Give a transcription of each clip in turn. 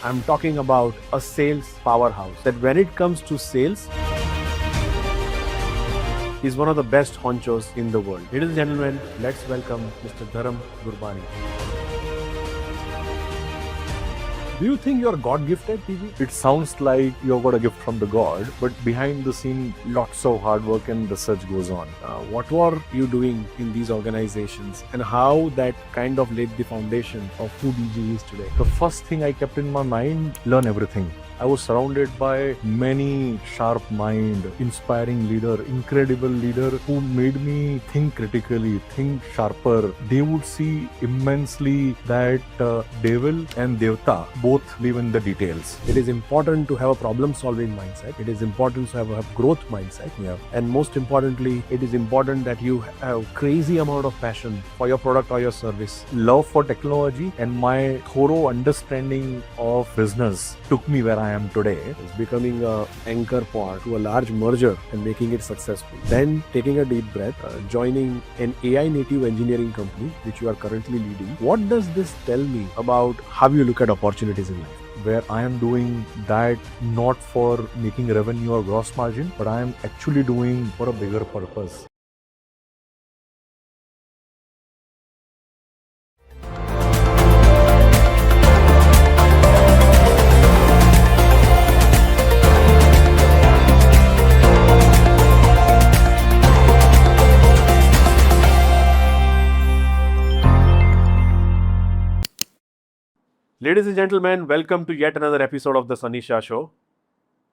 I'm talking about a sales powerhouse that when it comes to sales, is one of the best honchos in the world. Ladies and gentlemen, let's welcome Mr. Dharam Gurbani. Do you think you're God-gifted, TG? It sounds like you've got a gift from the God, but behind the scene, lots of hard work and research goes on. What were you doing in these organizations and how that kind of laid the foundation of who DG is today? The first thing I kept in my mind, learn everything. I was surrounded by many sharp mind, inspiring leader, incredible leader who made me think critically, think sharper. They would see immensely that devil and devta both live in the details. It is important to have a problem-solving mindset. It is important to have a growth mindset. Yeah. And most importantly, it is important that you have crazy amount of passion for your product or your service. Love for technology and my thorough understanding of business took me where I am today. It's becoming an anchor point to a large merger and making it successful. Then taking a deep breath, joining an AI native engineering company, which you are currently leading. What does this tell me about how you look at opportunities in life? Where I am doing that not for making revenue or gross margin, but I am actually doing for a bigger purpose. Ladies and gentlemen, welcome to yet another episode of the Sunny Shah Show.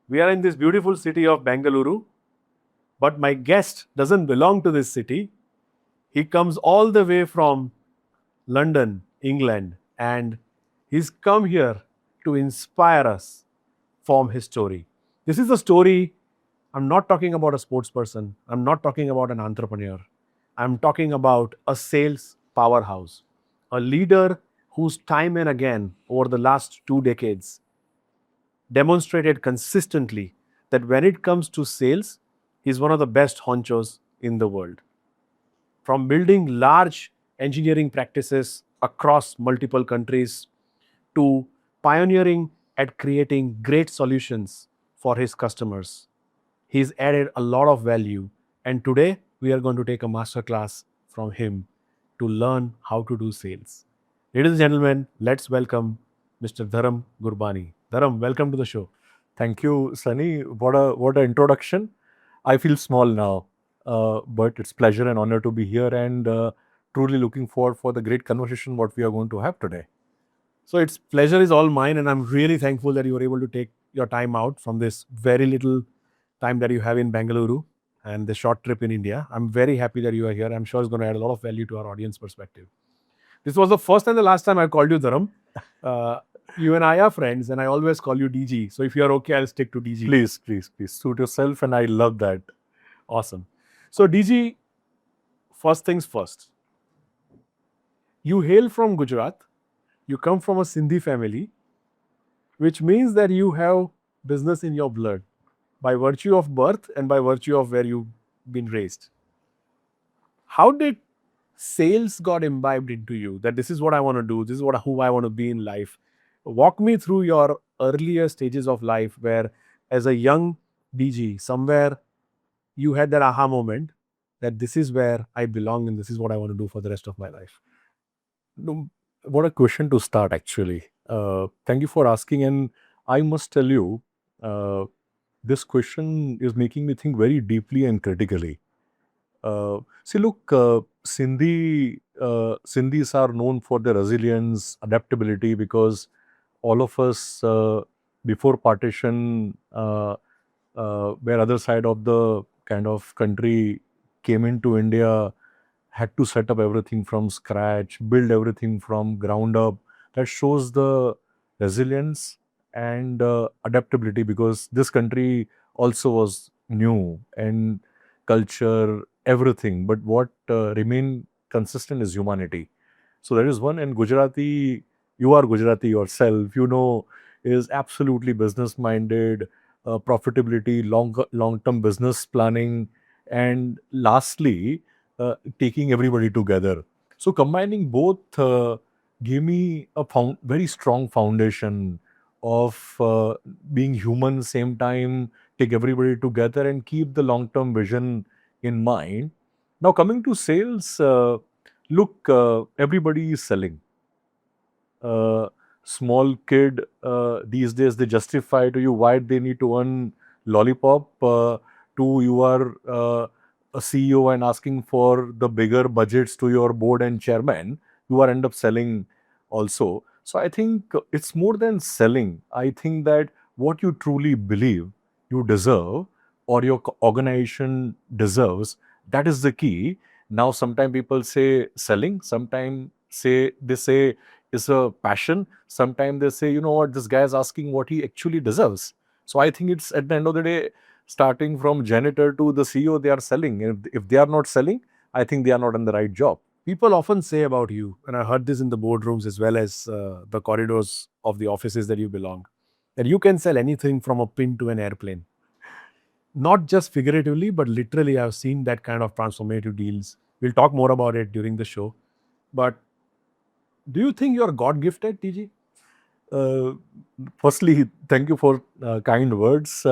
We are in this beautiful city of Bengaluru, but my guest doesn't belong to this city. He comes all the way from London, England, and he's come here to inspire us from his story. This is a story, I'm not talking about a sports person, I'm not talking about an entrepreneur, I'm talking about a sales powerhouse, a leader whose time and again over the last 2 decades demonstrated consistently that when it comes to sales, he's one of the best honchos in the world. From building large engineering practices across multiple countries to pioneering at creating great solutions for his customers, he's added a lot of value, and today we are going to take a masterclass from him to learn how to do sales. Ladies and gentlemen, let's welcome Mr. Dharam Gurbani. Dharam, welcome to the show. Thank you, Sunny. What an introduction. I feel small now, but it's pleasure and honor to be here and truly looking forward for the great conversation what we are going to have today. So it's pleasure is all mine, and I'm really thankful that you were able to take your time out from this very little time that you have in Bengaluru and the short trip in India. I'm very happy that you are here. I'm sure it's going to add a lot of value to our audience perspective. This was the first and the last time I called you Dharam. You and I are friends, and I always call you DG. So if you're okay, I'll stick to DG. Please, please, please suit yourself, and I love that. Awesome. So DG, first things first. You hail from Gujarat. You come from a Sindhi family, which means that you have business in your blood by virtue of birth and by virtue of where you've been raised. How did sales got imbibed into you that this is what I want to do, this is who I want to be in life? Walk me through your earlier stages of life where as a young DG, somewhere you had that aha moment that this is where I belong and this is what I want to do for the rest of my life. No, what a question to start actually. Thank you for asking, and I must tell you, this question is making me think very deeply and critically. See, look, Sindhis are known for their resilience, adaptability, because all of us before partition where other side of the kind of country came into India, had to set up everything from scratch, build everything from ground up. That shows the resilience and adaptability, because this country also was new and culture, everything, but what remained consistent is humanity. So that is one. And Gujarati, you are Gujarati yourself, you know, is absolutely business minded, profitability, long-term business planning, and lastly, taking everybody together. So combining both gave me a very strong foundation of being human, same time, take everybody together and keep the long-term vision in mind. Now coming to sales, look, everybody is selling. Small kid these days, they justify to you why they need to earn lollipop. To you are a CEO and asking for the bigger budgets to your board and chairman, you are end up selling also. So I think it's more than selling. I think that what you truly believe you deserve or your organization deserves, that is the key. Now sometimes people say selling, sometimes they say is a passion. Sometimes they say, you know what, this guy is asking what he actually deserves. So I think it's at the end of the day, starting from janitor to the CEO, they are selling. If they are not selling, I think they are not in the right job. People often say about you, and I heard this in the boardrooms as well as the corridors of the offices that you belong, that you can sell anything from a pin to an airplane. Not just figuratively, but literally, I've seen that kind of transformative deals. We'll talk more about it during the show. But do you think you're God gifted, TG? Firstly, thank you for kind words.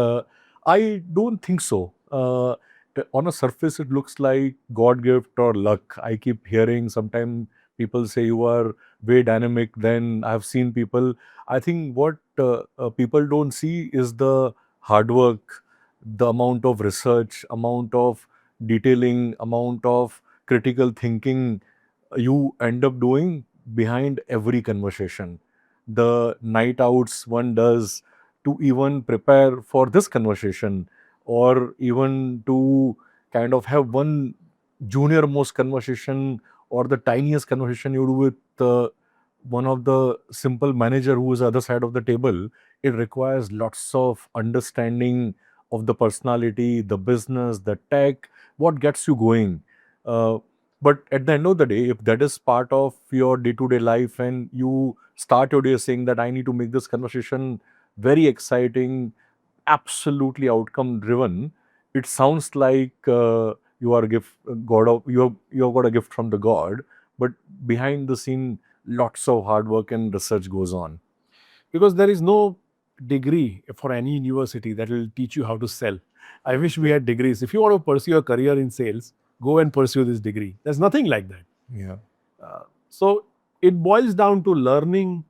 I don't think so. On a surface, it looks like God gift or luck. I keep hearing sometimes people say you are way dynamic. Then I've seen people. I think what people don't see is the hard work, the amount of research, amount of detailing, amount of critical thinking you end up doing behind every conversation. The night outs one does to even prepare for this conversation, or even to kind of have one junior most conversation or the tiniest conversation you do with one of the simple manager who is the other side of the table. It requires lots of understanding of the personality, the business, the tech, what gets you going. But at the end of the day, if that is part of your day-to-day life and you start your day saying that I need to make this conversation very exciting, absolutely outcome driven, it sounds like you are a gift, you have got a gift from the God, but behind the scene, lots of hard work and research goes on. Because there is no degree for any university that will teach you how to sell. I wish we had degrees. If you want to pursue a career in sales, go and pursue this degree. There's nothing like that. Yeah. So it boils down to learning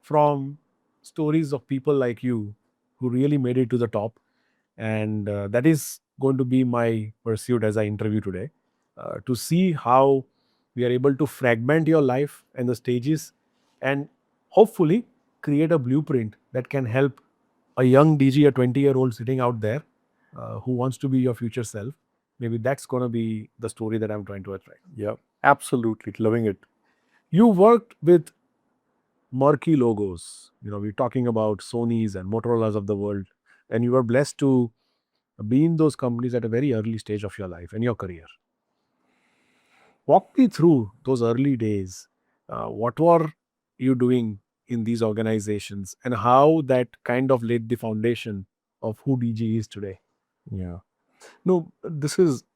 from stories of people like you who really made it to the top. And that is going to be my pursuit as I interview today, to see how we are able to fragment your life and the stages and hopefully create a blueprint that can help a young DG, a 20-year-old sitting out there who wants to be your future self. Maybe that's going to be the story that I'm trying to attract. Yeah, absolutely. Loving it. You worked with murky logos. We're talking about Sonys and Motorola's of the world, and you were blessed to be in those companies at a very early stage of your life and your career. Walk me through those early days. What were you doing in these organizations and how that kind of laid the foundation of who DG is today? Yeah. No,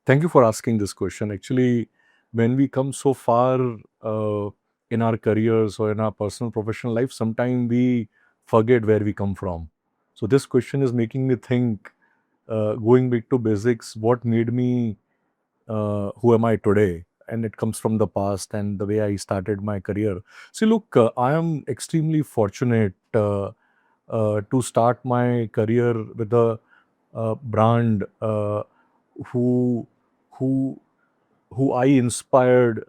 thank you for asking this question. Actually, when we come so far in our careers or in our personal professional life, sometimes we forget where we come from. So this question is making me think, going back to basics, what made me who am I today? And it comes from the past and the way I started my career. See, look, I am extremely fortunate to start my career with a brand who I inspired.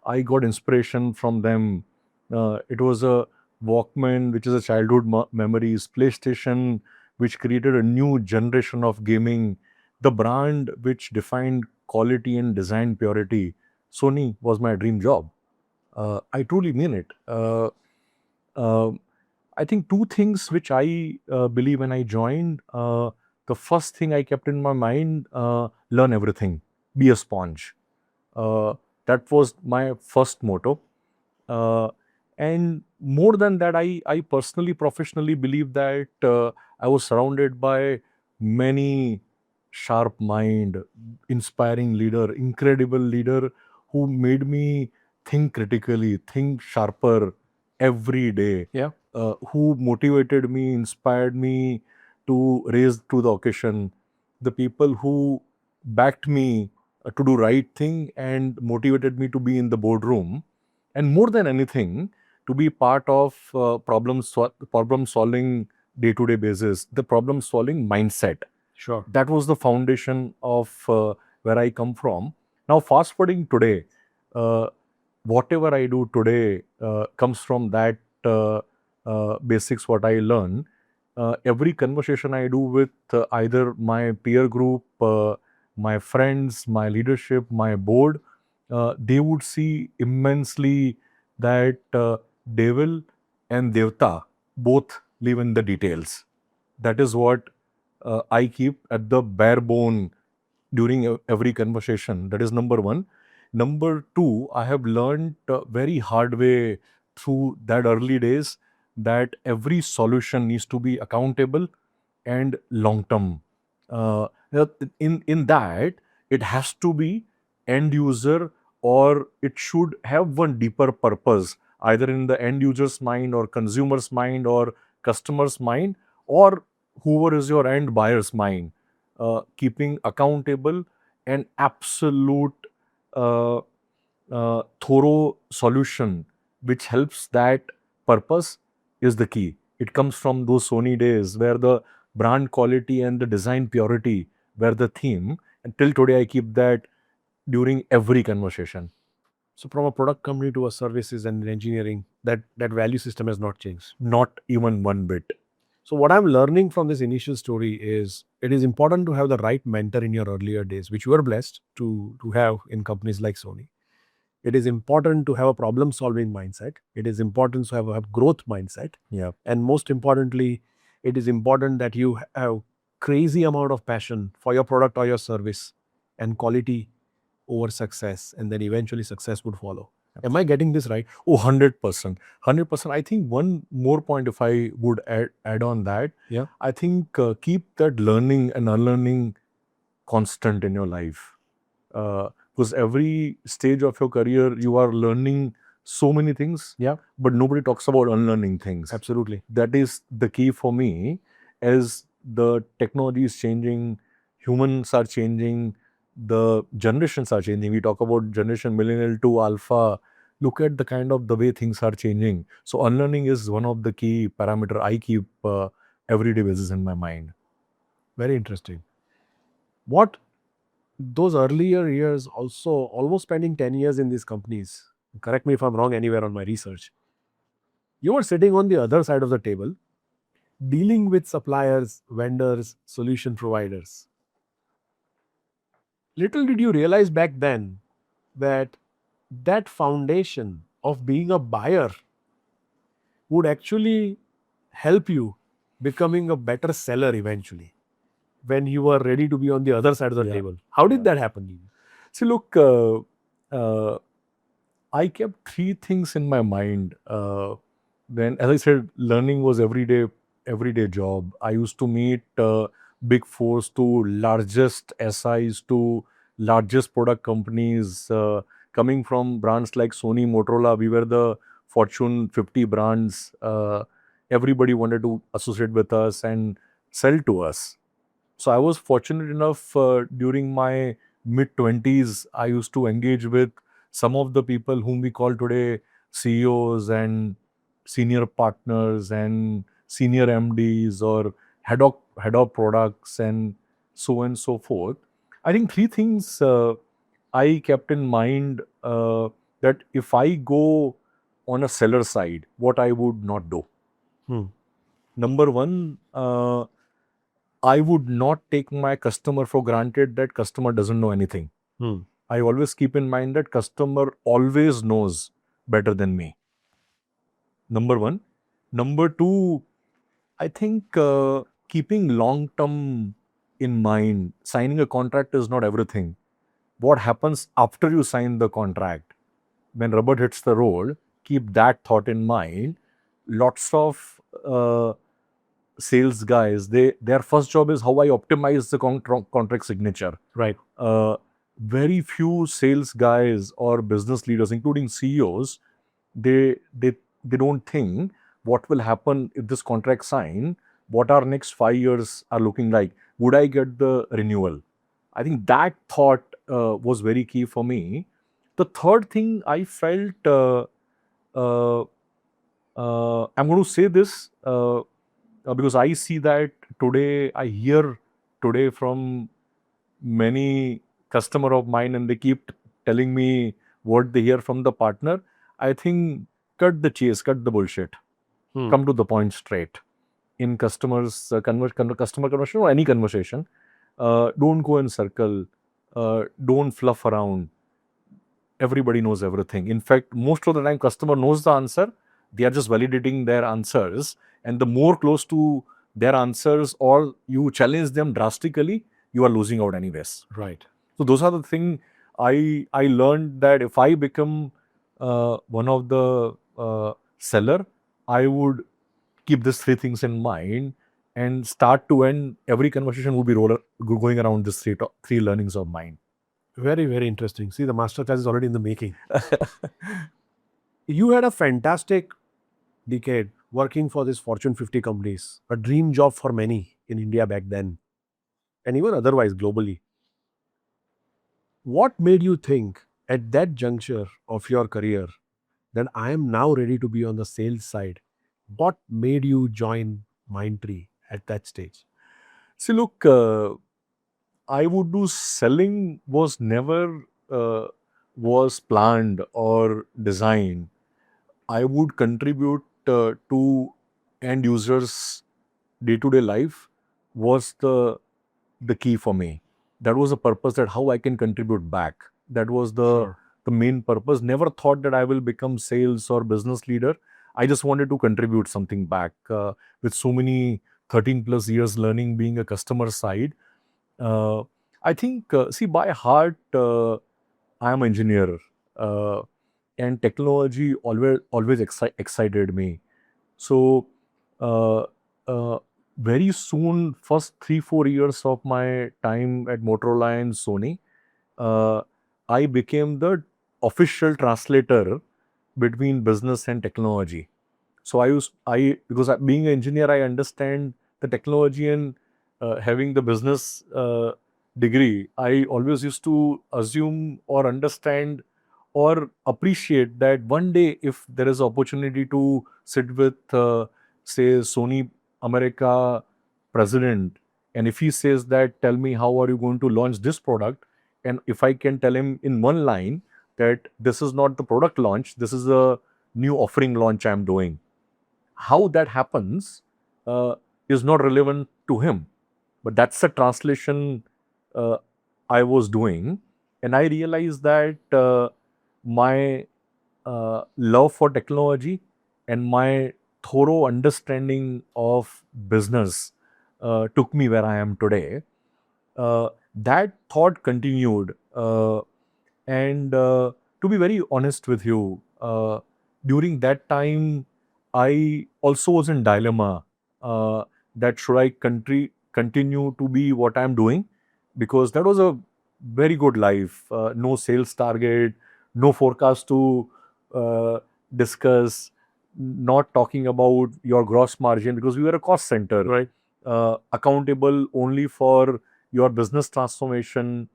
I got inspiration from them. It was a Walkman, which is a childhood memories, PlayStation, which created a new generation of gaming, the brand which defined quality and design purity. Sony was my dream job. I truly mean it. I think two things which I believe when I joined. The first thing I kept in my mind, learn everything, be a sponge. That was my first motto. And more than that, I personally, professionally believe that I was surrounded by many sharp mind, inspiring leader, incredible leader who made me think critically, think sharper every day. Yeah. who motivated me, inspired me to raise to the occasion, the people who backed me to do right thing and motivated me to be in the boardroom, and more than anything, to be part of problem solving day-to-day basis, the problem solving mindset. Sure. That was the foundation of where I come from. Now, fast forwarding today, whatever I do today comes from that basics what I learn. Every conversation I do with either my peer group, my friends, my leadership, my board, they would see immensely that devil and devta both live in the details. That is what I keep at the bare bone during every conversation. That is number one. Number two, I have learned very hard way through that early days that every solution needs to be accountable and long term. In that, it has to be end user, or it should have one deeper purpose, either in the end user's mind or consumer's mind or customer's mind, or whoever is your end buyer's mind. Keeping accountable and absolute thorough solution which helps that purpose is the key. It comes from those Sony days where the brand quality and the design purity were the theme, and till today I keep that during every conversation. So from a product company to a services and engineering, that value system has not changed. Not even one bit. So what I'm learning from this initial story is it is important to have the right mentor in your earlier days, which you are blessed to have in companies like Sony. It is important to have a problem-solving mindset. It is important to have a growth mindset. Yeah. And most importantly, it is important that you have crazy amount of passion for your product or your service and quality over success, and then eventually success would follow. Am I getting this right? Oh, 100%. 100%. I think one more point, if I would add on that, Yeah. I think keep that learning and unlearning constant in your life. Because every stage of your career, you are learning so many things, Yeah. but nobody talks about unlearning things. Absolutely. That is the key for me. As the technology is changing, humans are changing, the generations are changing. We talk about generation millennial to alpha. Look at the way things are changing. So unlearning is one of the key parameter I keep everyday basis in my mind. Very interesting. What those earlier years, also almost spending 10 years in these companies, correct me if I'm wrong anywhere on my research, you were sitting on the other side of the table, dealing with suppliers, vendors, solution providers. Little did you realize back then that that foundation of being a buyer would actually help you becoming a better seller eventually when you were ready to be on the other side of the table. How did that happen? See, look, I kept three things in my mind. Then, as I said, learning was everyday job. I used to meet big fours to largest SIs to largest product companies, coming from brands like Sony, Motorola. We were the Fortune 50 brands. Everybody wanted to associate with us and sell to us. So I was fortunate enough during my mid-20s, I used to engage with some of the people whom we call today CEOs and senior partners and senior MDs or head of products and so on and so forth. I think three things I kept in mind that if I go on a seller side, what I would not do. Number one, I would not take my customer for granted that customer doesn't know anything. I always keep in mind that customer always knows better than me. Number one. Number two, I think keeping long term in mind, signing a contract is not everything. What happens after you sign the contract? When rubber hits the road, keep that thought in mind. Lots of sales guys, their first job is how I optimize the contract signature. Right. Very few sales guys or business leaders, including CEOs, they don't think what will happen if this contract sign, what our next 5 years are looking like, would I get the renewal? I think that thought was very key for me. The third thing I felt, I'm going to say this because I see that today, I hear today from many customer of mine, and they keep telling me what they hear from the partner. I think cut the chase, cut the bullshit, come to the point straight in customers customer conversation or any conversation. Don't go in circle, don't fluff around. Everybody knows everything. In fact, most of the time customer knows the answer, they are just validating their answers, and the more close to their answers or you challenge them drastically, you are losing out anyways. Right. So those are the things I learned, that if I become one of the seller, I would keep these three things in mind, and start to end every conversation would be going around these three learnings of mine. Very, very interesting. See, the masterclass is already in the making. You had a fantastic decade working for these Fortune 50 companies, a dream job for many in India back then, and even otherwise globally. What made you think at that juncture of your career that I am now ready to be on the sales side? What made you join Mindtree at that stage? See, look, I would do selling was never was planned or designed. I would contribute to end users' day-to-day life was the key for me. That was the purpose, that how I can contribute back. That was the main purpose. Never thought that I will become sales or business leader. I just wanted to contribute something back. With so many 13 plus years learning, being a customer side, I think, see, by heart, I am an engineer, and technology always excited me. So very soon, first 3-4 years of my time at Motorola and Sony, I became the official translator between business and technology. So because being an engineer, I understand the technology, and having the business degree, I always used to assume or understand or appreciate that one day if there is opportunity to sit with, say, Sony America president, and if he says that, tell me how are you going to launch this product, and if I can tell him in one line that this is not the product launch, this is a new offering launch I'm doing. How that happens is not relevant to him, but that's the translation I was doing, and I realized that my love for technology and my thorough understanding of business took me where I am today. That thought continued, and to be very honest with you, during that time, I also was in dilemma that should I continue to be what I'm doing, because that was a very good life, no sales target, no forecast to discuss, not talking about your gross margin because we were a cost center, Right. Accountable only for your business transformation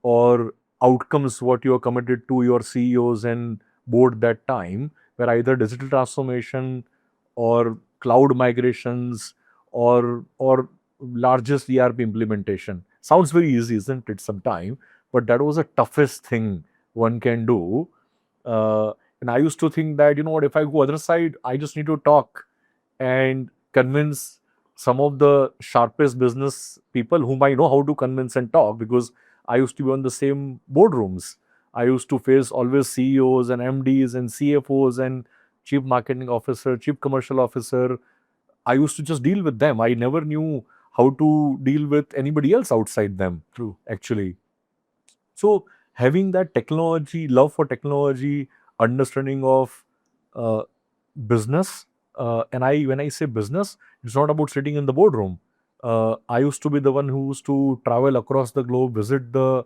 or outcomes what you are committed to your CEOs and board that time, where either digital transformation or cloud migrations or largest ERP implementation. Sounds very easy, isn't it, sometime? But that was the toughest thing one can do. And I used to think that, you know what, if I go other side, I just need to talk and convince some of the sharpest business people whom I know how to convince and talk, because I used to be on the same boardrooms. I used to face always CEOs and MDs and CFOs and chief marketing officer, chief commercial officer. I used to just deal with them. I never knew how to deal with anybody else outside them. True. Actually. So having that technology, love for technology, understanding of business, and when I say business, it's not about sitting in the boardroom. I used to be the one who used to travel across the globe, visit the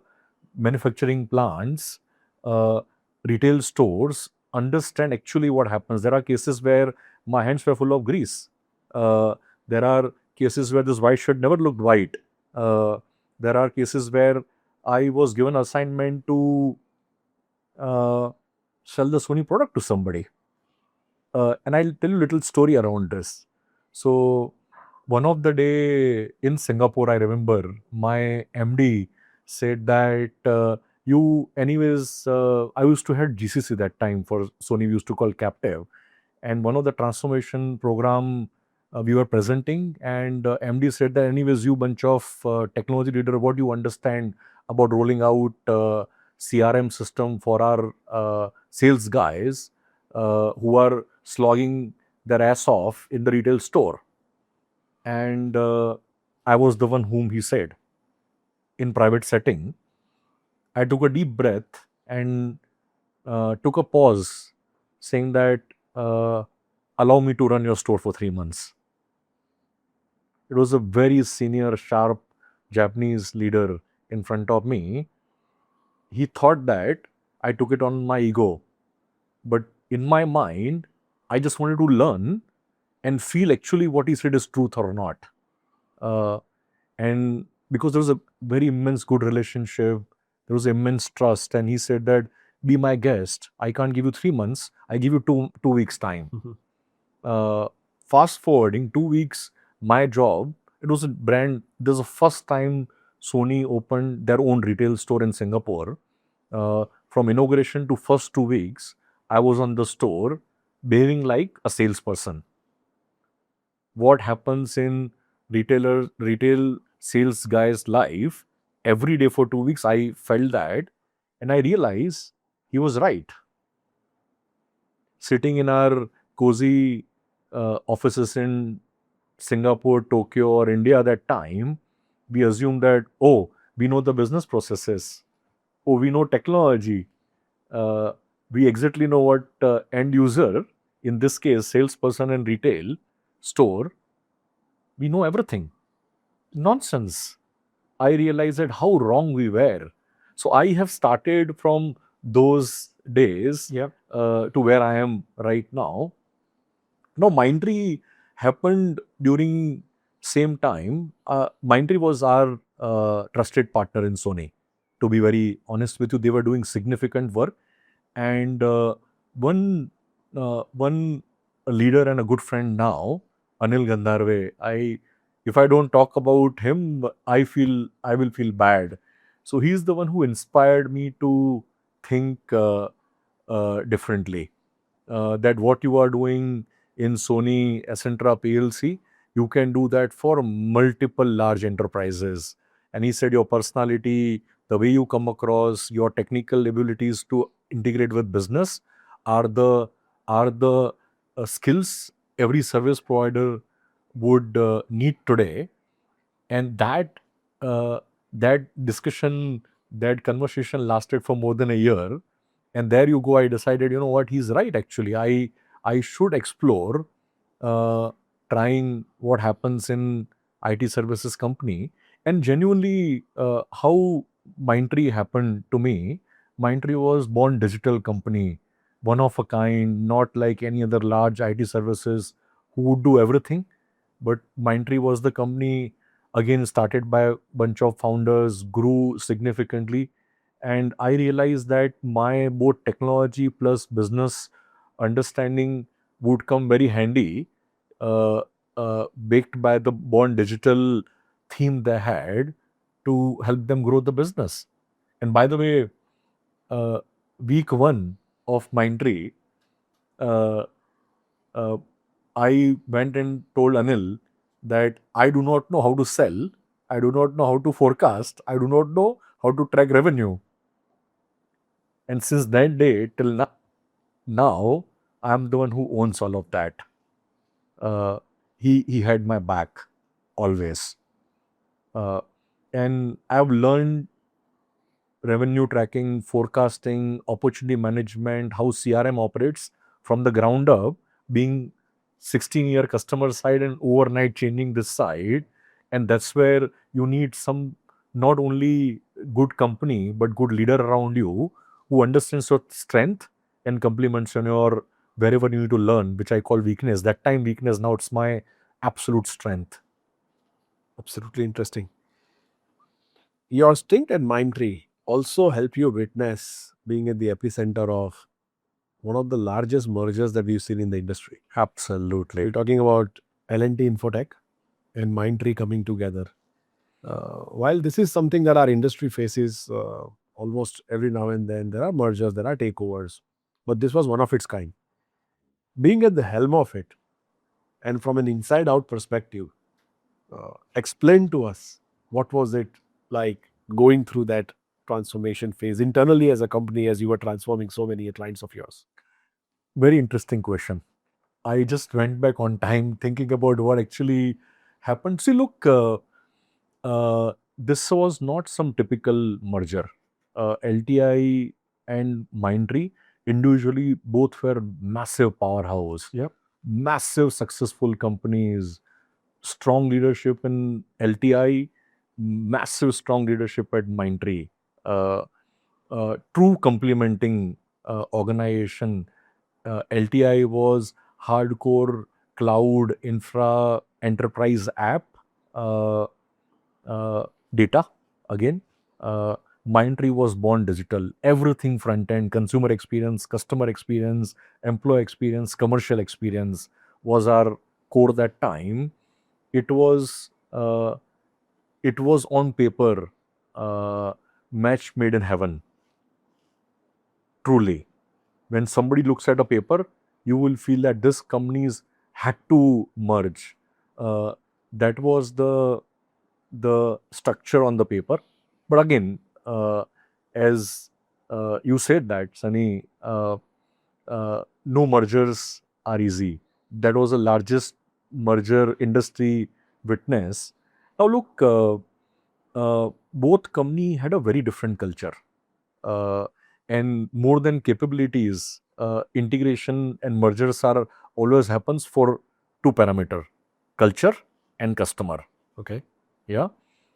manufacturing plants, retail stores, understand actually what happens. There are cases where my hands were full of grease. There are cases where this white shirt never looked white. There are cases where I was given assignment to sell the Sony product to somebody. And I'll tell you a little story around this. So one of the day in Singapore, I remember my MD said that I used to head GCC that time for Sony, we used to call captive. And one of the transformation program we were presenting, and MD said that anyways, you bunch of technology leader, what do you understand about rolling out CRM system for our sales guys who are slogging their ass off in the retail store? And I was the one whom he said. In private setting, I took a deep breath and took a pause, saying that allow me to run your store for 3 months. It was a very senior, sharp Japanese leader in front of me. He thought that I took it on my ego. But in my mind, I just wanted to learn and feel actually what he said is truth or not. And because there was a very immense good relationship, there was immense trust, and he said that, be my guest. I can't give you 3 months. I give you two weeks time. Fast forwarding 2 weeks, my job, it was a brand. This is the first time Sony opened their own retail store in Singapore. From inauguration to first 2 weeks, I was on the store behaving like a salesperson. What happens in retail sales guy's life, every day for 2 weeks, I felt that, and I realized he was right. Sitting in our cozy offices in Singapore, Tokyo, or India at that time, we assume that, oh, we know the business processes. Oh, we know technology. We exactly know what end user, in this case, salesperson and retail store, we know everything. Nonsense. I realized that how wrong we were. So I have started from those days to where I am right now. Now, Mindtree happened during same time. Mindtree was our trusted partner in Sony. To be very honest with you, they were doing significant work. And one leader and a good friend now, 𝘠𝘕, if I don't talk about him, I will feel bad. So he's the one who inspired me to think differently. That what you are doing in Sony Ascentra PLC, you can do that for multiple large enterprises. And he said your personality, the way you come across, your technical abilities to integrate with business are the skills every service provider would need today. And that discussion, that conversation lasted for more than a year. And there you go, I decided, you know what, he's right actually. I should explore trying what happens in IT services company. And genuinely, how Mindtree happened to me, Mindtree was born digital company, one of a kind, not like any other large IT services who would do everything. But Mindtree was the company, again, started by a bunch of founders, grew significantly. And I realized that my both technology plus business understanding would come very handy, baked by the born digital theme they had to help them grow the business. And by the way, week 1 of Mindtree, I went and told Anil that I do not know how to sell, I do not know how to forecast, I do not know how to track revenue. And since that day till now, I am the one who owns all of that. He had my back always. And I've learned revenue tracking, forecasting, opportunity management, how CRM operates from the ground up, being 16-year customer side and overnight changing this side. And that's where you need some, not only good company, but good leader around you who understands your strength and compliments on your wherever you need to learn, which I call weakness. That time weakness, now it's my absolute strength. Absolutely interesting. Your stint at Mindtree also helped you witness being at the epicenter of one of the largest mergers that we've seen in the industry. Absolutely. We're talking about L&T Infotech and Mindtree coming together. While this is something that our industry faces almost every now and then, there are mergers, there are takeovers, but this was one of its kind. Being at the helm of it, and from an inside-out perspective, explain to us what was it like going through that transformation phase internally as a company as you were transforming so many clients of yours. Very interesting question. I just went back on time thinking about what actually happened. See, look, this was not some typical merger. LTI and Mindtree individually both were massive powerhouse. Yep. Massive successful companies, strong leadership in LTI, massive strong leadership at Mindtree. True complementing organization. LTI was hardcore cloud infra enterprise app data again. Mindtree was born digital. Everything front end, consumer experience, customer experience, employee experience, commercial experience was our core that time. It was on paper match made in heaven. Truly, when somebody looks at a paper, you will feel that this companies had to merge. That was the structure on the paper. But again, as you said that, Sunny, no mergers are easy. That was the largest merger industry witness. Now look, both company had a very different culture. And more than capabilities, integration and mergers are always happens for two parameter, culture and customer. Okay. Yeah.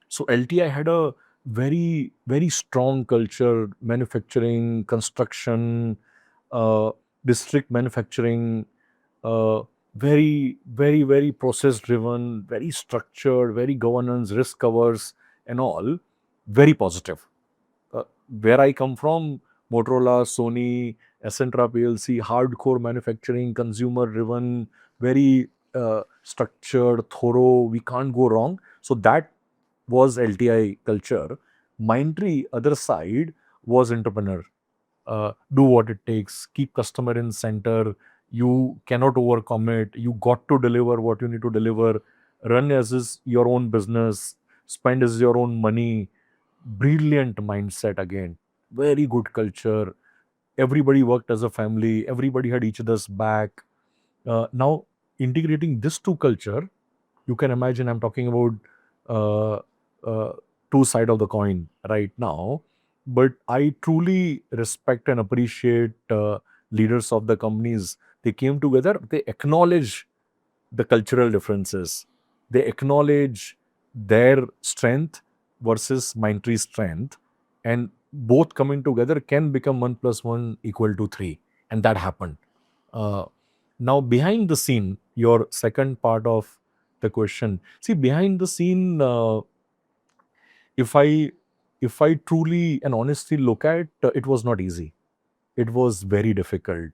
So LTI had a very, very strong culture, manufacturing, construction, district manufacturing, very, very, very process driven, very structured, very governance, risk covers and all, very positive. Where I come from, Motorola, Sony, 𝘚𝘓 PLC, hardcore manufacturing, consumer driven, very structured, thorough, we can't go wrong. So that was LTI culture. Mindtree, other side, was entrepreneur. Do what it takes, keep customer in center, you cannot overcommit, you got to deliver what you need to deliver, run as is your own business, spend as your own money. Brilliant mindset again, very good culture. Everybody worked as a family, everybody had each other's back. Now, integrating this two culture, you can imagine I'm talking about two sides of the coin right now. But I truly respect and appreciate leaders of the companies. They came together, they acknowledge the cultural differences. They acknowledge their strength versus Mindtree's strength. And both coming together can become 1 + 1 = 3. And that happened. Now, behind the scene, your second part of the question. See, behind the scene, if I truly and honestly look at, it was not easy. It was very difficult.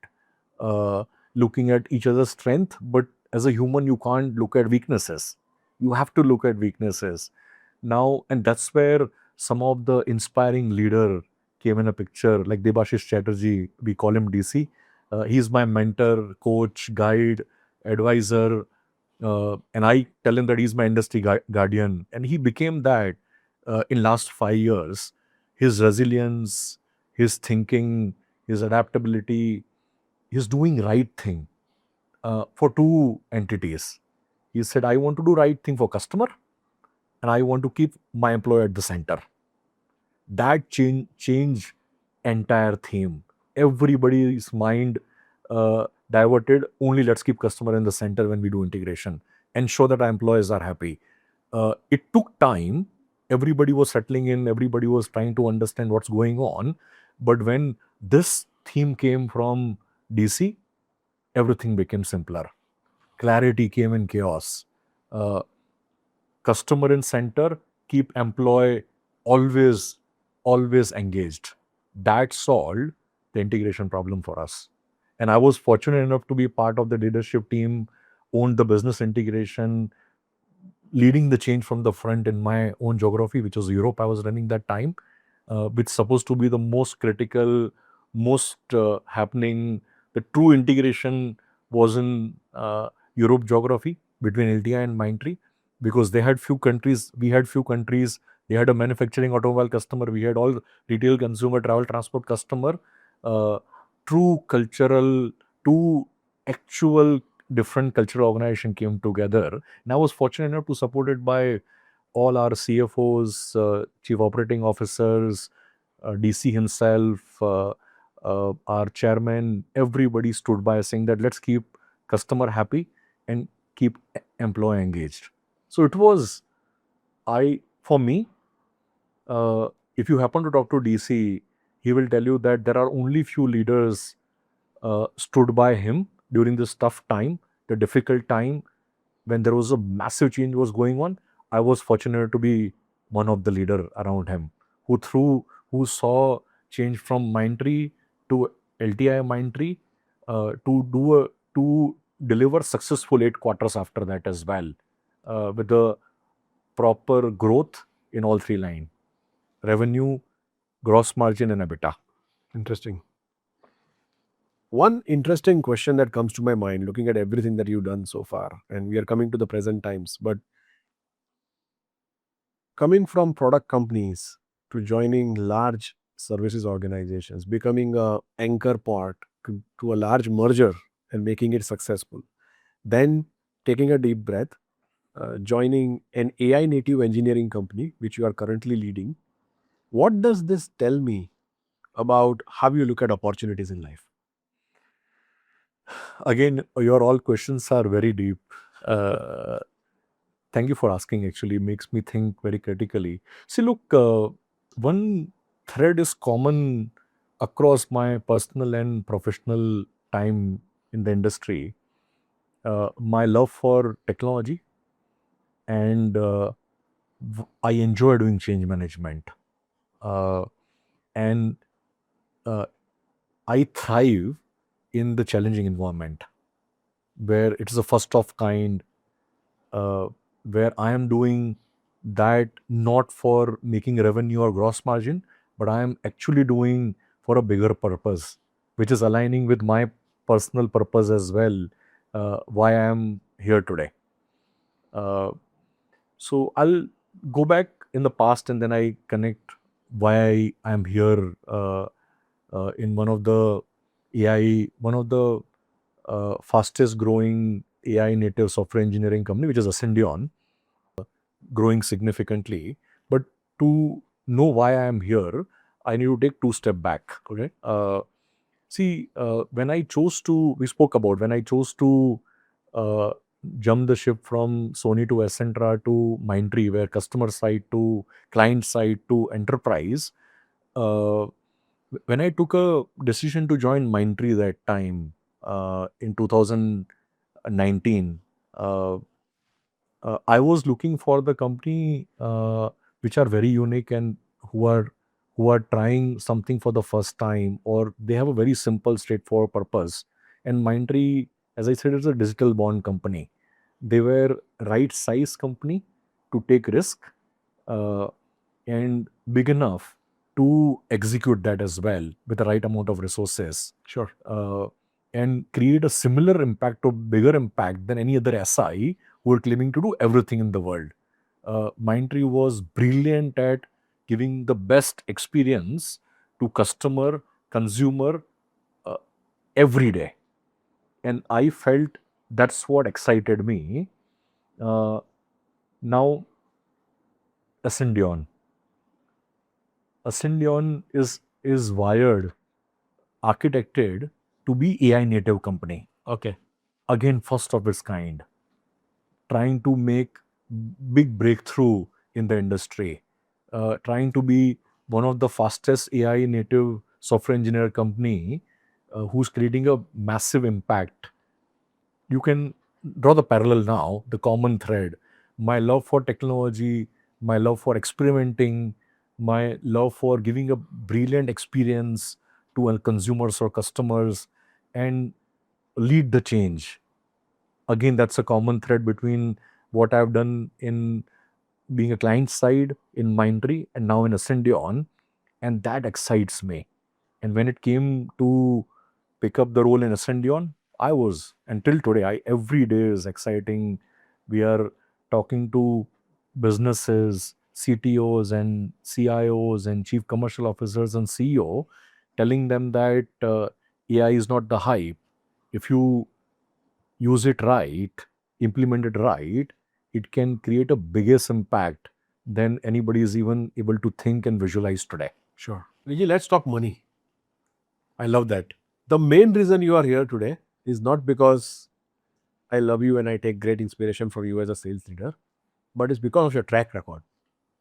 Looking at each other's strength, but as a human, you can't look at weaknesses. You have to look at weaknesses. Now, and that's where some of the inspiring leader came in a picture, like Debashish Chatterjee, we call him DC. He's my mentor, coach, guide, advisor, and I tell him that he's my industry guardian. And he became that in last 5 years. His resilience, his thinking, his adaptability, he's doing right thing for two entities. He said, I want to do right thing for customer and I want to keep my employee at the center. That change entire theme. Everybody's mind diverted, only let's keep customer in the center when we do integration. Ensure that our employees are happy. It took time. Everybody was settling in. Everybody was trying to understand what's going on. But when this theme came from DC, everything became simpler. Clarity came in chaos. Customer in center, keep employee always engaged. That solved the integration problem for us. And I was fortunate enough to be part of the leadership team, owned the business integration, leading the change from the front in my own geography, which was Europe I was running that time, which supposed to be the most critical, most happening. The true integration was in Europe geography between LTI and Mindtree, because they had few countries, we had few countries. They had a manufacturing automobile customer, we had all retail, consumer, travel, transport customer. True cultural, two actual different cultural organization came together. And I was fortunate enough to support it by all our CFOs, chief operating officers, DC himself, our chairman. Everybody stood by saying that let's keep customer happy and keep employee engaged. So it was, for me, if you happen to talk to DC, he will tell you that there are only few leaders stood by him during this tough time, the difficult time when there was a massive change was going on. I was fortunate to be one of the leader around him who saw change from Mindtree to LTI Mindtree, to deliver successful 8 quarters after that as well, with the proper growth in all 3 lines: revenue, gross margin, and EBITDA. Interesting. One interesting question that comes to my mind, looking at everything that you've done so far, and we are coming to the present times, but coming from product companies to joining large services organizations, becoming an anchor part to a large merger and making it successful, then taking a deep breath, joining an AI native engineering company, which you are currently leading. What does this tell me about how you look at opportunities in life? Again, your all questions are very deep. Thank you for asking. Actually, makes me think very critically. See, look, one thread is common across my personal and professional time in the industry. My love for technology, and I enjoy doing change management. And I thrive in the challenging environment where it is a first of kind, where I am doing that not for making revenue or gross margin, but I am actually doing for a bigger purpose, which is aligning with my personal purpose as well, why I am here today. So I'll go back in the past and then I connect why I am here in one of the fastest growing AI native software engineering company, which is Ascendion, growing significantly. But to know why I am here, I need to take 2 steps back. Okay. When I chose to, we spoke about when I chose to jump the ship from Sony to Accenture to Mindtree, where customer side to client side to enterprise. When I took a decision to join Mindtree that time in 2019, I was looking for the company which are very unique and who are trying something for the first time, or they have a very simple, straightforward purpose. And Mindtree, as I said, is a digital bond company. They were right size company to take risk and big enough to execute that as well with the right amount of resources. Sure. And create a similar impact or bigger impact than any other SI who are claiming to do everything in the world. Mindtree was brilliant at giving the best experience to customer, consumer every day. And I felt that's what excited me. Now, Ascendion is wired, architected to be AI native company. Okay. Again, first of its kind, trying to make big breakthrough in the industry, trying to be one of the fastest AI native software engineer company who's creating a massive impact you can draw the parallel now, the common thread. My love for technology, my love for experimenting, my love for giving a brilliant experience to our consumers or customers and lead the change. Again, that's a common thread between what I've done in being a client side in Mindtree and now in Ascendion, and that excites me. And when it came to pick up the role in Ascendion, I was, until today, every day is exciting. We are talking to businesses, CTOs and CIOs and chief commercial officers and CEO, telling them that AI is not the hype. If you use it right, implement it right, it can create a biggest impact than anybody is even able to think and visualize today. Sure. Vijay, let's talk money. I love that. The main reason you are here today is not because I love you and I take great inspiration from you as a sales leader, but it's because of your track record.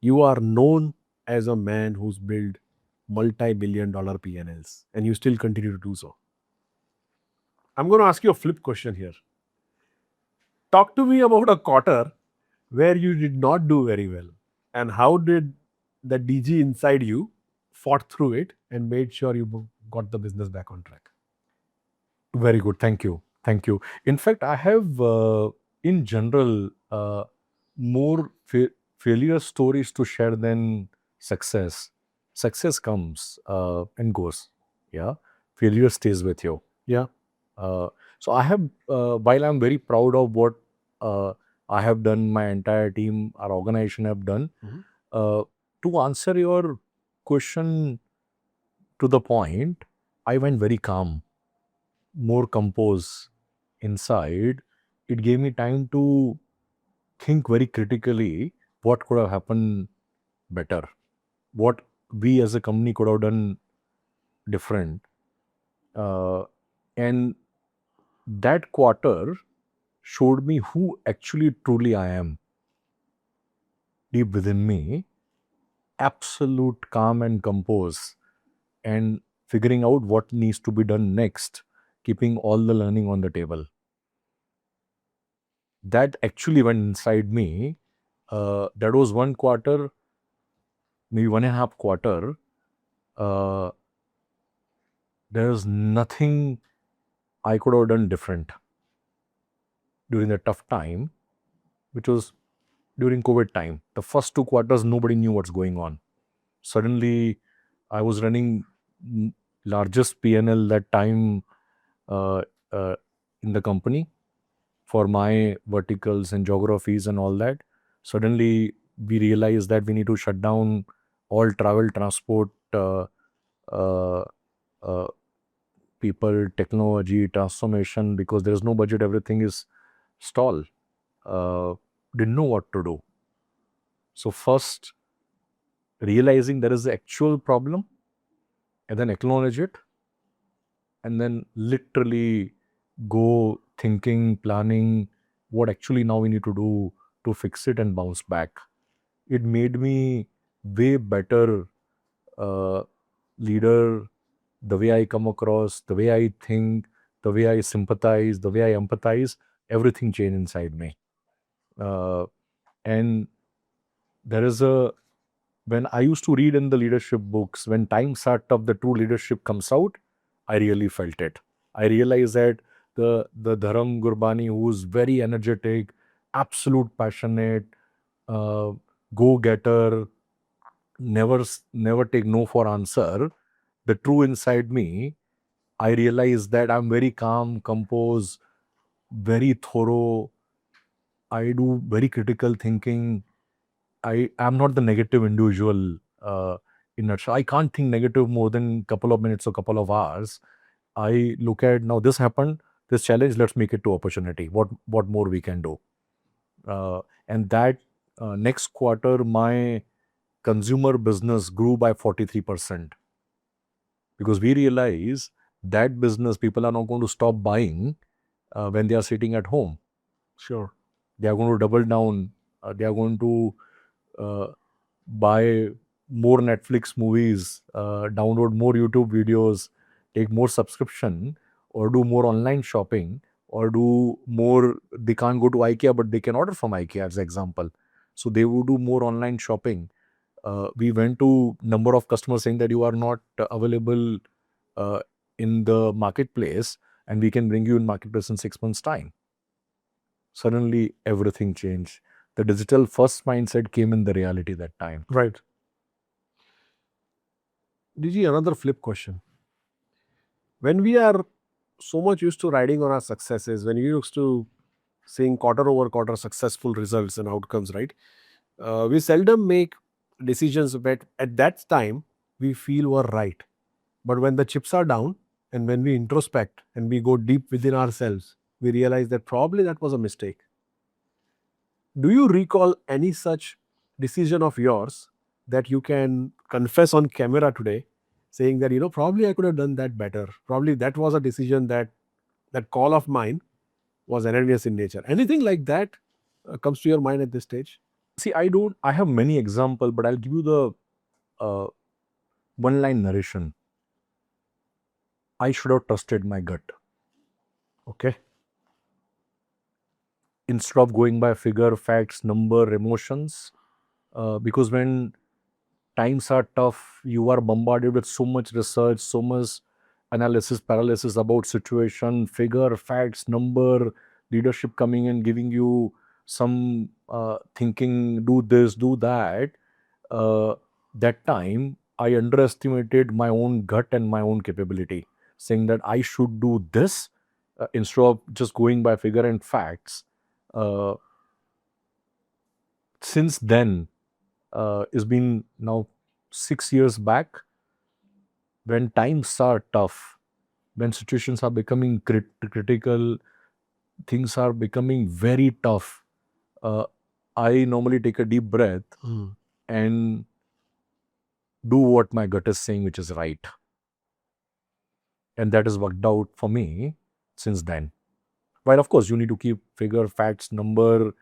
You are known as a man who's built multi-billion-dollar P&Ls and you still continue to do so. I'm going to ask you a flip question here. Talk to me about a quarter where you did not do very well and how did the DG inside you fought through it and made sure you got the business back on track. Very good. Thank you. Thank you. In fact, I have, in general, more failure stories to share than success. Success comes and goes. Yeah. Failure stays with you. Yeah. So I have, while I'm very proud of what I have done, my entire team, our organization have done, to answer your question to the point, I went very calm, more composed inside. It gave me time to think very critically what could have happened better, what we as a company could have done different. And that quarter showed me who actually truly I am. Deep within me, absolute calm and compose, and figuring out what needs to be done next, keeping all the learning on the table. That actually went inside me. That was one quarter, maybe 1.5 quarter. There's nothing I could have done different during the tough time, which was during COVID time. The first 2 quarters, nobody knew what's going on. Suddenly, I was running largest P&L that time in the company for my verticals and geographies and all that. Suddenly, we realized that we need to shut down all travel, transport, people, technology, transformation, because there is no budget, everything is stalled. Didn't know what to do. So first, realizing there is the actual problem, and then acknowledge it, and then literally go thinking, planning what actually now we need to do to fix it and bounce back. It made me way better leader, the way I come across, the way I think, the way I sympathize, the way I empathize, everything changed inside me. And there is when I used to read in the leadership books, when times are tough, the true leadership comes out. I really felt it. I realized that the Dharam Gurbani, who's very energetic, absolute passionate, go-getter, never take no for answer. The true inside me, I realized that I'm very calm, composed, very thorough. I do very critical thinking. I am not the negative individual in a. I can't think negative more than couple of minutes or couple of hours. I look at, now this happened, this challenge, let's make it to opportunity. What more we can do? And that next quarter, my consumer business grew by 43%. Because we realize that business, people are not going to stop buying when they are sitting at home. Sure. They are going to double down. They are going to buy more Netflix movies, download more YouTube videos, take more subscription, or do more online shopping or do more. They can't go to IKEA, but they can order from IKEA, as an example. So they would do more online shopping. We went to number of customers saying that you are not available in the marketplace, and we can bring you in marketplace in 6 months' time. Suddenly, everything changed. The digital first mindset came in the reality that time. Right. DG, another flip question. When we are so much used to riding on our successes, when you used to seeing quarter over quarter successful results and outcomes, right? We seldom make decisions that at that time we feel were right. But when the chips are down and when we introspect and we go deep within ourselves, we realize that probably that was a mistake. Do you recall any such decision of yours that you can confess on camera today, saying that, probably I could have done that better. Probably that was a decision that call of mine was erroneous in nature. Anything like that comes to your mind at this stage? See, I have many examples, but I'll give you the one-line narration. I should have trusted my gut. Okay. Instead of going by figure, facts, number, emotions, because when times are tough, you are bombarded with so much research, so much analysis, paralysis about situation, figure, facts, number, leadership coming in, giving you some thinking, do this, do that. That time, I underestimated my own gut and my own capability, saying that I should do this instead of just going by figure and facts. Since then, it's been now 6 years back. When times are tough, when situations are becoming critical, things are becoming very tough, I normally take a deep breath and do what my gut is saying, which is right. And that has worked out for me since then. While of course you need to keep figure, facts, number,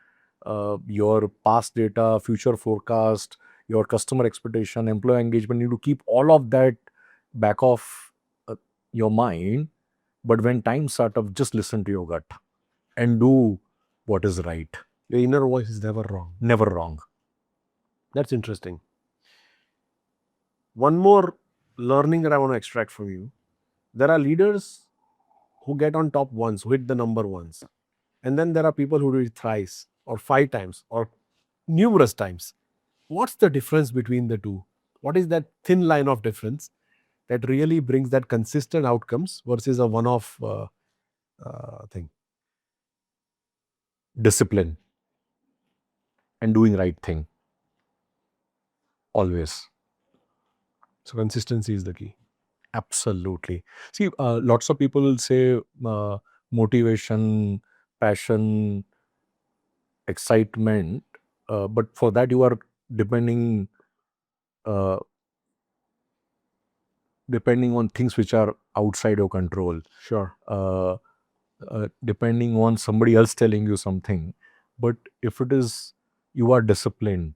your past data, future forecast, your customer expectation, employee engagement, you need to keep all of that back of your mind. But when times are tough, just listen to your gut and do what is right. Your inner voice is never wrong. Never wrong. That's interesting. One more learning that I want to extract from you. There are leaders who get on top once, who hit the number once. And then there are people who do it thrice or 5 times or numerous times. What's the difference between the two? What is that thin line of difference that really brings that consistent outcomes versus a one-off thing? Discipline and doing right thing. Always. So consistency is the key. Absolutely. See, lots of people will say motivation, passion, excitement, but for that you are depending on things which are outside your control. Sure. Depending on somebody else telling you something. But if it is, you are disciplined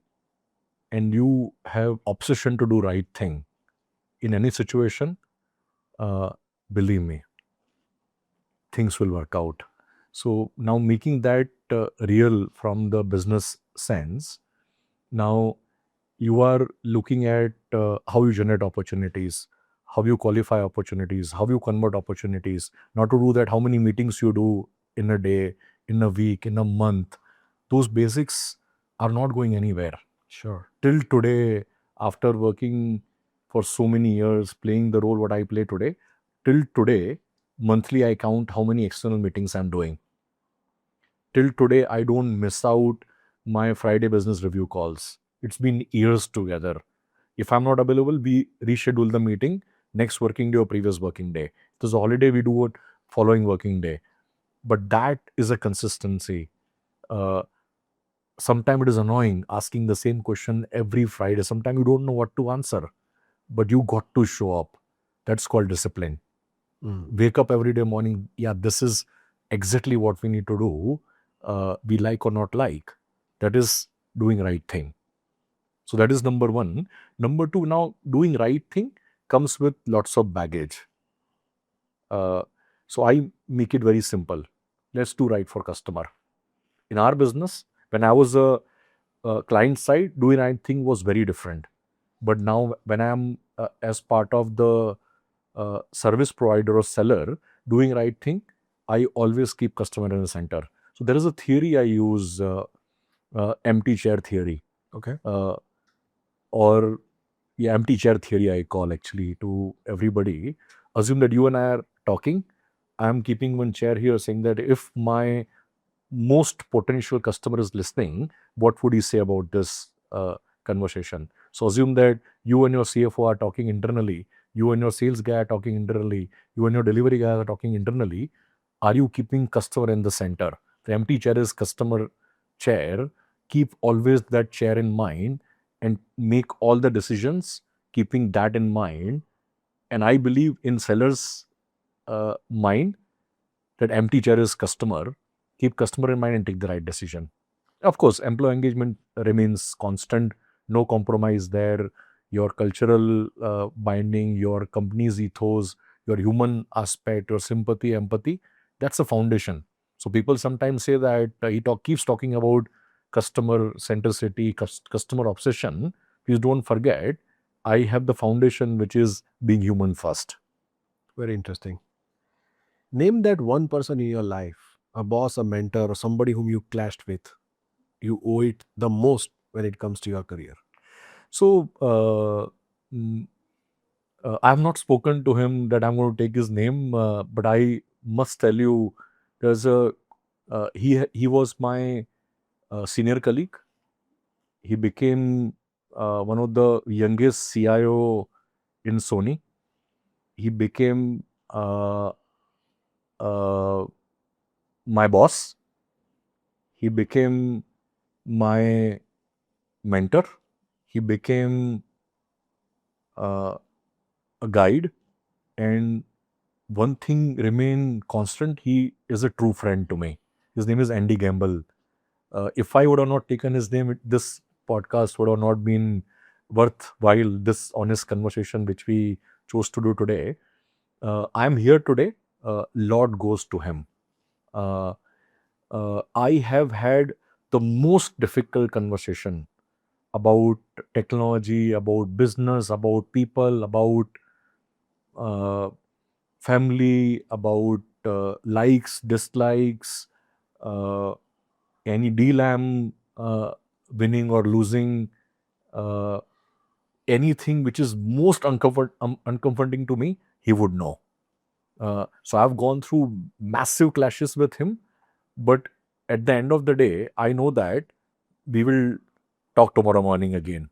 and you have obsession to do right thing in any situation, believe me, things will work out. So now making that real from the business sense, now you are looking at how you generate opportunities, how you qualify opportunities, how you convert opportunities. Not to do that, how many meetings you do in a day, in a week, in a month. Those basics are not going anywhere. Sure. Till today, after working for so many years, playing the role what I play today, till today, monthly I count how many external meetings I'm doing. Till today, I don't miss out my Friday business review calls. It's been years together. If I'm not available, we reschedule the meeting next working day or previous working day. If there's a holiday, we do it following working day. But that is a consistency. Sometimes it is annoying asking the same question every Friday. Sometimes you don't know what to answer, but you got to show up. That's called discipline. Wake up every day morning. Yeah, this is exactly what we need to do. We like or not like. That is doing right thing. So that is number one. Number two, now doing right thing comes with lots of baggage. So I make it very simple. let's do right for customer. In our business, when I was a client side, doing right thing was very different. But now when I'm as part of the service provider or seller, doing right thing, I always keep customer in the center. So there is a theory I use, empty chair theory. Okay. Or empty chair theory I call actually to everybody. Assume that you and I are talking. I'm keeping one chair here saying that if my most potential customer is listening, what would he say about this conversation? So assume that you and your CFO are talking internally, you and your sales guy are talking internally, you and your delivery guy are talking internally. Are you keeping customer in the center? The empty chair is customer chair. Keep always that chair in mind and make all the decisions keeping that in mind. And I believe in seller's mind that empty chair is customer. Keep customer in mind and take the right decision. Of course, employee engagement remains constant. No compromise there. Your cultural binding, your company's ethos, your human aspect, your sympathy, empathy, that's a foundation. So people sometimes say that he keeps talking about customer centricity, customer obsession. Please don't forget, I have the foundation which is being human first. Very interesting. Name that one person in your life, a boss, a mentor, or somebody whom you clashed with. You owe it the most when it comes to your career. So, I have not spoken to him that I'm going to take his name, but I must tell you, there's a he was my senior colleague. He became one of the youngest CIO in Sony. He became my boss. He became my mentor. He became a guide, and one thing remained constant. He is a true friend to me. His name is Andy Gamble. If I would have not taken his name, this podcast would have not been worthwhile, this honest conversation which we chose to do today. I'm here today. Lord goes to him. I have had the most difficult conversation about technology, about business, about people, about family, about likes, dislikes, any deal I'm winning or losing, anything which is most uncomforting to me, he would know. So I've gone through massive clashes with him, but at the end of the day, I know that we will talk tomorrow morning again.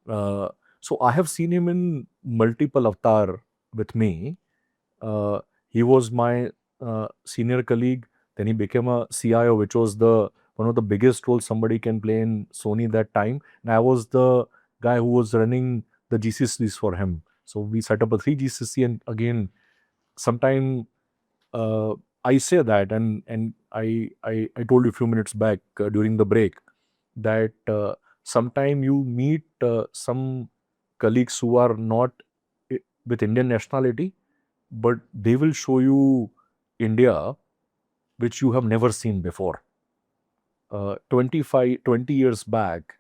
So I have seen him in multiple avatar with me. He was my senior colleague. Then he became a CIO, which was one of the biggest roles somebody can play in Sony that time. And I was the guy who was running the GCCs for him. So we set up a 3 GCC, and again, sometime I say that, and I told you a few minutes back during the break that sometime you meet some colleagues who are not with Indian nationality, but they will show you India which you have never seen before. 20 years back,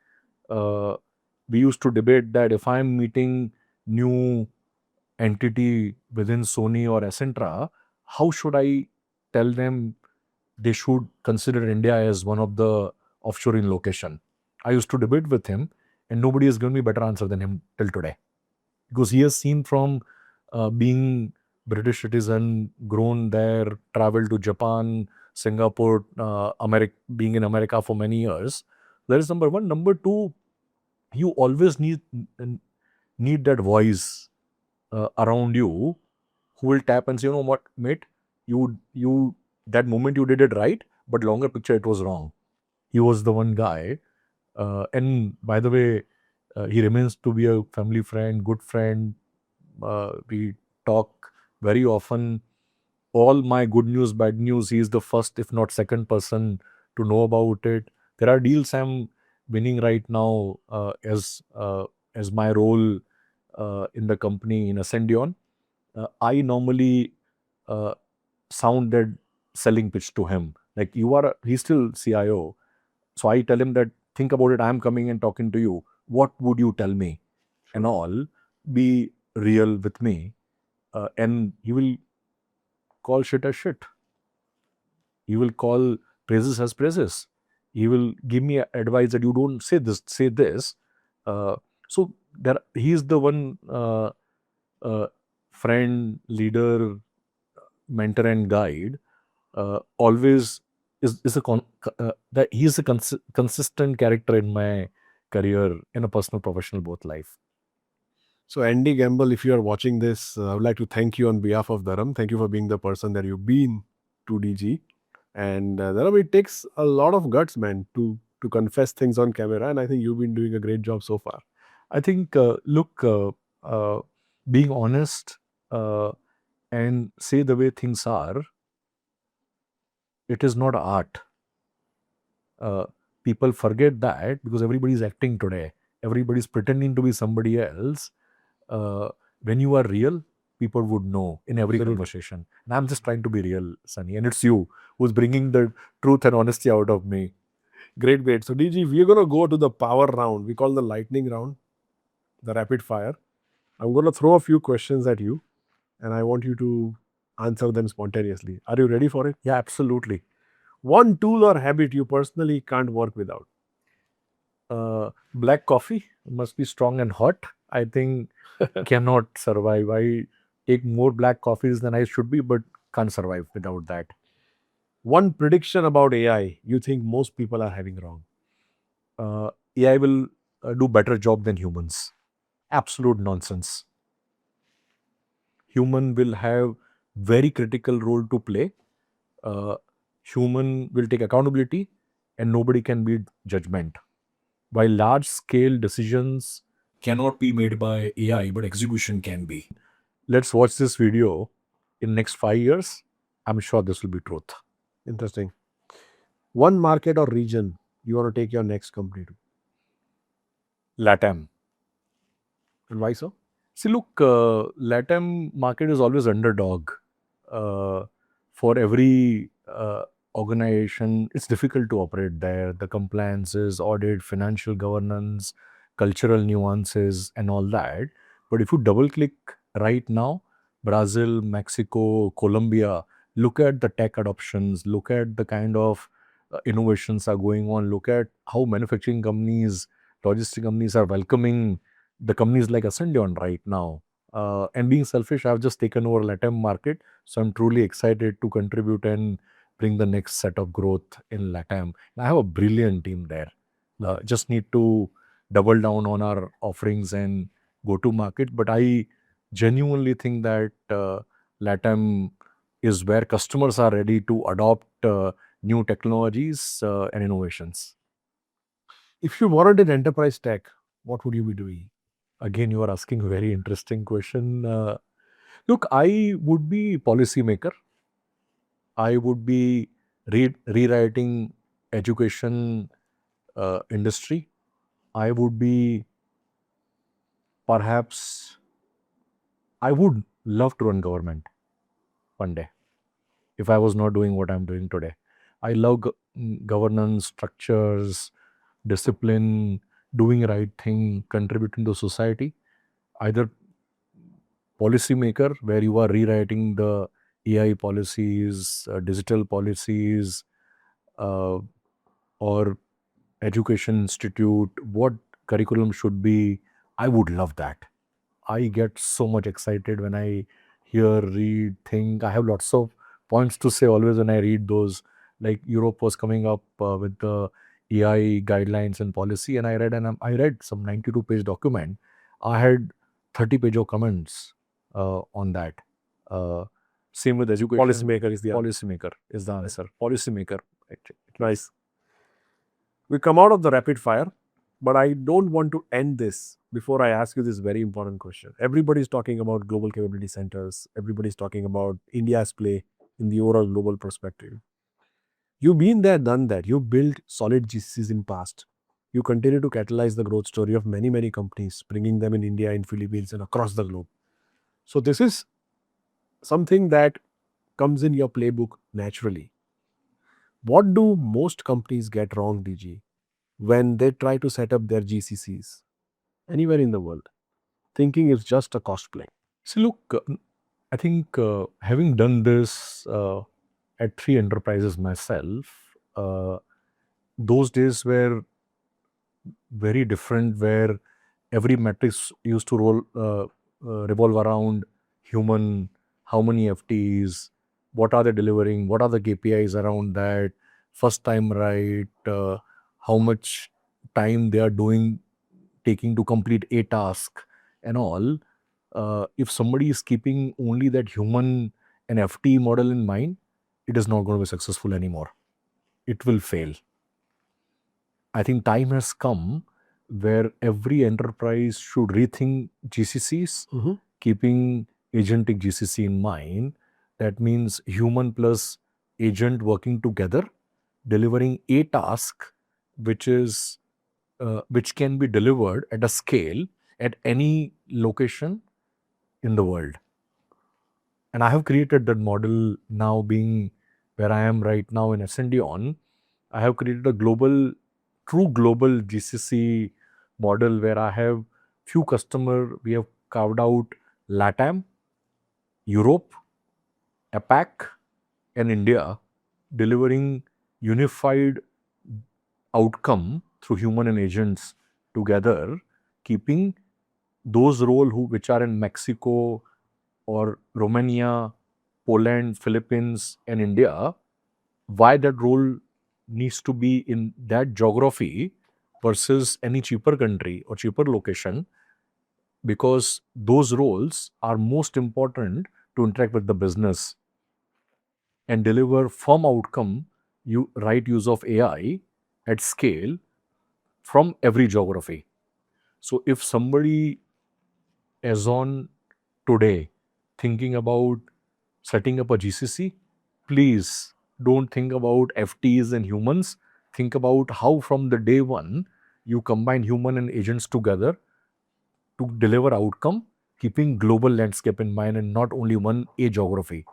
we used to debate that if I'm meeting new entity within Sony or etc., how should I tell them they should consider India as one of the offshoring location? I used to debate with him, and nobody has given me better answer than him till today, because he has seen from being British citizen, grown there, traveled to Japan, Singapore, being in America for many years. That is number one. Number two, you always need that voice around you who will tap and say, you know what, mate, you that moment you did it right, but longer picture it was wrong. He was the one guy. And by the way, he remains to be a family friend, good friend. We talk very often. All my good news, bad news, he is the first, if not second person to know about it. There are deals I'm winning right now as my role in the company in Ascendion. I normally sound that selling pitch to him. Like he's still CIO. So I tell him that, think about it, I'm coming and talking to you. What would you tell me? And all, be real with me. And he will call shit as shit. He will call praises as praises. He will give me advice that you don't say this, say this. So he is the one friend, leader, mentor and guide. Always that he is a consistent character in my career, in a personal, professional, both life. So Andy Gamble, if you are watching this, I would like to thank you on behalf of Dharam. Thank you for being the person that you've been to DG. And Dharam, it takes a lot of guts, man, to confess things on camera. And I think you've been doing a great job so far. I think, being honest and say the way things are, it is not art. People forget that because everybody's acting today. Everybody's pretending to be somebody else. When you are real, people would know in every conversation. And I'm just trying to be real, Sunny. And it's you who's bringing the truth and honesty out of me. Great, great. So DG, we're going to go to the power round. We call the lightning round, the rapid fire. I'm going to throw a few questions at you and I want you to answer them spontaneously. Are you ready for it? Yeah, absolutely. One tool or habit you personally can't work without? Black coffee must be strong and hot. I think cannot survive. I take more black coffees than I should be, but can't survive without that. One prediction about AI you think most people are having wrong? AI will do better job than humans. Absolute nonsense. Human will have very critical role to play. Human will take accountability and nobody can be judgment. While large scale decisions cannot be made by AI, but execution can be. Let's watch this video in next 5 years. I'm sure this will be truth. Interesting. One market or region you want to take your next company to? LATAM. And why so? See, look, LATAM market is always underdog. For every organization, it's difficult to operate there. The compliances, audit, financial governance, cultural nuances and all that. But if you double click right now, Brazil, Mexico, Colombia, look at the tech adoptions, look at the kind of innovations are going on, look at how manufacturing companies, logistic companies are welcoming the companies like Ascendion right now. And being selfish, I've just taken over LATAM market. So I'm truly excited to contribute and bring the next set of growth in LATAM. And I have a brilliant team there. Just need to double down on our offerings and go to market. But I genuinely think that LATAM is where customers are ready to adopt new technologies and innovations. If you weren't in enterprise tech, what would you be doing? Again, you are asking a very interesting question. Look, I would be policymaker. I would be rewriting education industry. I would be perhaps, I would love to run government one day if I was not doing what I'm doing today. I love governance, structures, discipline, doing the right thing, contributing to society. Either policymaker, where you are rewriting the AI policies, digital policies, or education institute, what curriculum should be. I would love that. I get so much excited when I hear, read, think. I have lots of points to say always when I read those. Like Europe was coming up with the AI guidelines and policy, and I read some 92-page document. I had 30 page of comments on that. Same with education. Policymaker is the answer. Policymaker. Nice. We come out of the rapid fire, but I don't want to end this before I ask you this very important question. Everybody's talking about global capability centers. Everybody's talking about India's play in the overall global perspective. You've been there, done that. You built solid GCCs in past. You continue to catalyze the growth story of many, many companies, bringing them in India, in Philippines, and across the globe. So this is something that comes in your playbook naturally. What do most companies get wrong, DG, when they try to set up their GCCs anywhere in the world, thinking it's just a cost play? See, look, I think having done this at 3 enterprises myself, those days were very different, where every metrics used to revolve around human, how many FTEs, what are they delivering, what are the KPIs around that, first time right, how much time they are taking to complete a task and all. If somebody is keeping only that human and FTE model in mind, it is not going to be successful anymore. It will fail. I think time has come where every enterprise should rethink GCCs, keeping agentic GCC in mind. That means human plus agent working together, delivering a task which can be delivered at a scale at any location in the world. And I have created that model now, being where I am right now in Ascendion. I have created a true global GCC model where I have few customers. We have carved out LATAM, Europe, APAC and India, delivering unified outcome through human and agents together, keeping those roles which are in Mexico or Romania, Poland, Philippines and India, why that role needs to be in that geography versus any cheaper country or cheaper location, because those roles are most important to interact with the business and deliver firm outcome, right use of AI at scale from every geography. So if somebody is on today thinking about setting up a GCC, please don't think about FTEs and humans. Think about how from the day one you combine human and agents together to deliver outcome, keeping global landscape in mind and not only one geography.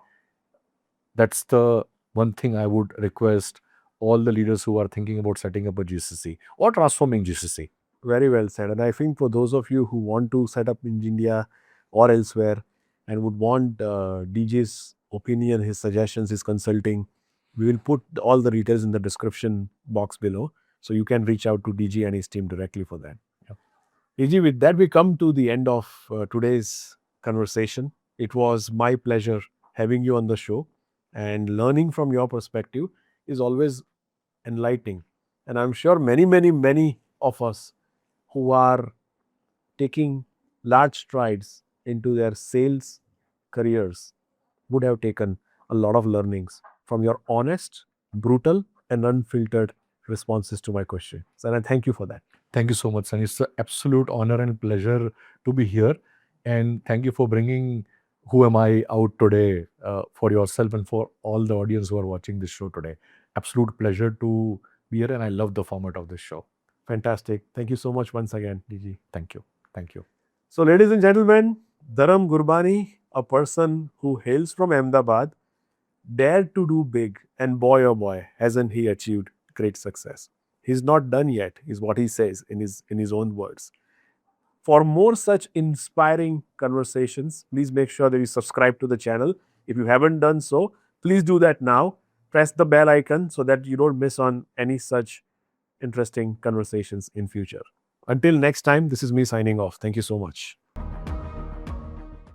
That's the one thing I would request all the leaders who are thinking about setting up a GCC or transforming GCC. Very well said. And I think for those of you who want to set up in India or elsewhere and would want DJ's opinion, his suggestions, his consulting, we will put all the details in the description box below. So you can reach out to DG and his team directly for that. DG, with that we come to the end of today's conversation. It was my pleasure having you on the show, and learning from your perspective is always enlightening. And I'm sure many of us who are taking large strides into their sales careers would have taken a lot of learnings from your honest, brutal and unfiltered responses to my questions. And I thank you for that. Thank you so much, Sunny. It's an absolute honor and pleasure to be here. And thank you for bringing Who Am I out today for yourself and for all the audience who are watching this show today. Absolute pleasure to be here, and I love the format of this show. Fantastic. Thank you so much once again, DG. Thank you. Thank you. So ladies and gentlemen, Dharam Gurbani, a person who hails from Ahmedabad, dared to do big, and boy oh boy, hasn't he achieved great success. He's not done yet, is what he says in his own words. For more such inspiring conversations, please make sure that you subscribe to the channel. If you haven't done so, please do that now. Press the bell icon so that you don't miss on any such interesting conversations in future. Until next time, this is me signing off. Thank you so much.